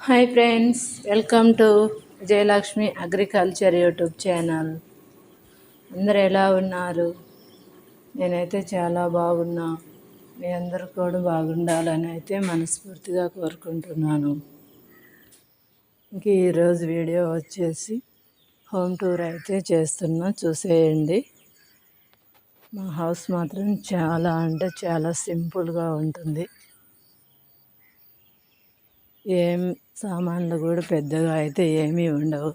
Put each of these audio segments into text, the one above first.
Hi friends, welcome to Vijayalakshmi agriculture YouTube channel. అందరు ఎలా ఉన్నారు? నేనైతే చాలా బాగున్నా. మీ అందరు కూడా బాగుండాలని అయితే మనస్ఫూర్తిగా కోరుకుంటున్నాను. ఇంక ఈరోజు వీడియో వచ్చేసి హోమ్ టూర్ అయితే చేస్తున్నా, చూసేయండి. మా హౌస్ మాత్రం చాలా అంటే చాలా సింపుల్గా ఉంటుంది. ఏం సామాన్లు కూడా పెద్దగా అయితే ఏమీ ఉండవు,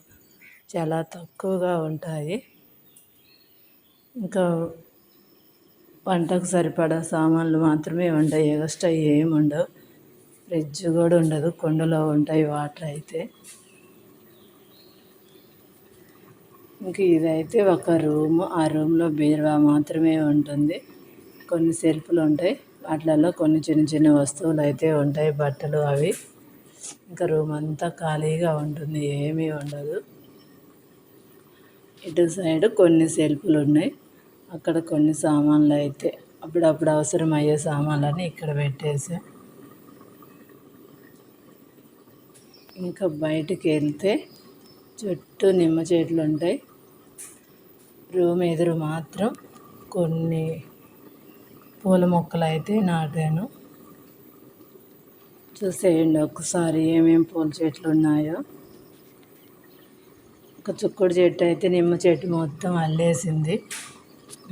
చాలా తక్కువగా ఉంటాయి. ఇంకా వంటకు సరిపడా సామాన్లు మాత్రమే ఉంటాయి, ఎక్స్ట్రా ఏమి ఉండవు. ఫ్రిడ్జ్ కూడా ఉండదు, కుండలో ఉంటాయి వాటర్ అయితే. ఇంక ఇదైతే ఒక రూము. ఆ రూమ్లో బీరువా మాత్రమే ఉంటుంది. కొన్ని సెల్ఫ్లు ఉంటాయి, వాటిలలో కొన్ని చిన్న చిన్న వస్తువులు అయితే ఉంటాయి, బట్టలు అవి. ఇంకా రూమ్ అంతా ఖాళీగా ఉంటుంది, ఏమీ ఉండదు. ఇటు సైడ్ కొన్ని సెల్ఫ్లు ఉన్నాయి, అక్కడ కొన్ని సామాన్లు అయితే అప్పుడప్పుడు అవసరం అయ్యే సామాన్లని ఇక్కడ పెట్టేసా. ఇంకా బయటికి వెళ్తే చుట్టూ నిమ్మ చెట్లు ఉంటాయి. రూమ్ ఎదురు మాత్రం కొన్ని పూల మొక్కలు అయితే నాటాను. చూసేయండి ఒకసారి ఏమేమి పూల చెట్లు ఉన్నాయో. ఒక చుక్కుడు చెట్టు అయితే నిమ్మ చెట్టు మొత్తం అల్లేసింది.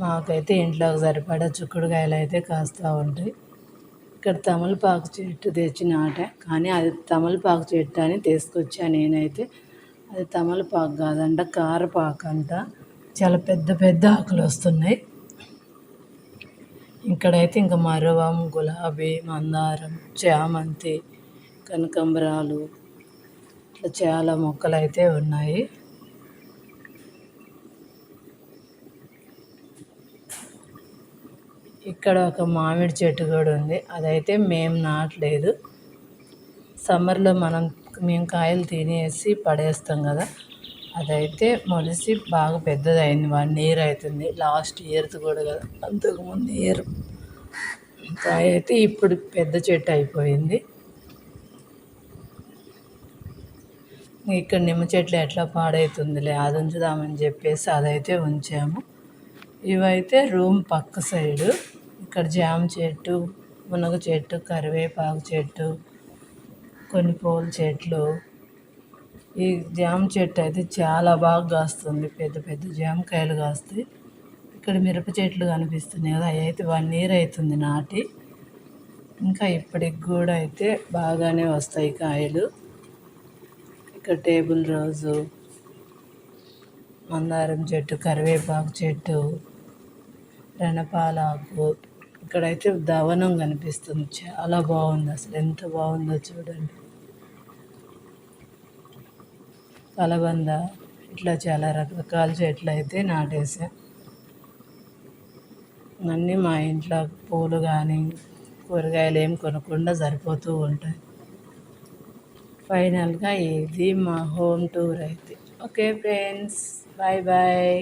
మాకైతే ఇంట్లోకి సరిపడా చుక్కుడుకాయలు అయితే కాస్తూ ఉంటాయి. ఇక్కడ తమలపాకు చెట్టు తెచ్చి నాటా, కానీ అది తమలపాకు చెట్టు అని తీసుకొచ్చా నేనైతే. అది తమలపాకు కాదంట, కారపాకు అంట. చాలా పెద్ద పెద్ద ఆకులు వస్తున్నాయి. ఇక్కడైతే ఇంకా మరువం, గులాబీ, మందారం, చామంతి, కనకాంబరాలు, ఇట్లా చాలా మొక్కలు అయితే ఉన్నాయి. ఇక్కడ ఒక మామిడి చెట్టు కూడా ఉంది, అదైతే మేము నాటలేదు. సమ్మర్లో మేము కాయలు తినేసి పడేస్తాం కదా, అదైతే మొలిసి బాగా పెద్దదైంది. 1 year అవుతుంది. లాస్ట్ ఇయర్ది కూడా కదా, అంతకుముందు ఇయర్ కాయ అయితే ఇప్పుడు పెద్ద చెట్టు అయిపోయింది. ఇక్కడ నిమ్మ చెట్లు ఎట్లా పాడవుతుందిలే, అది ఉంచుదామని చెప్పేసి అదైతే ఉంచాము. ఇవైతే రూమ్ పక్క సైడు. ఇక్కడ జామ చెట్టు, మునగ చెట్టు, కరివేపాకు చెట్టు, కొన్ని పూల చెట్లు. ఈ జామ చెట్టు అయితే చాలా బాగా కాస్తుంది, పెద్ద పెద్ద జామకాయలు కాస్తాయి. ఇక్కడ మిరప చెట్లు కనిపిస్తున్నాయి కదా, అవి అయితే 1 year అవుతుంది నాటి. ఇంకా ఇప్పటికి కూడా అయితే బాగానే వస్తాయి కాయలు. ఇక్కడ టేబుల్ రోజు, మందారం చెట్టు, కరివేపాకు చెట్టు, రణపాలాకు. ఇక్కడైతే దవనం కనిపిస్తుంది, చాలా బాగుంది. అసలు ఎంత బాగుందో చూడండి. కలబంద, ఇట్లా చాలా రకరకాల చెట్లు అయితే నాటేసా. అన్నీ మా ఇంట్లో పూలు కానీ కూరగాయలు ఏం కొనకుండా సరిపోతూ ఉంటాయి. ఫైనల్గా ఇది మా హోమ్ టూర్ అయితే. Okay friends, bye bye.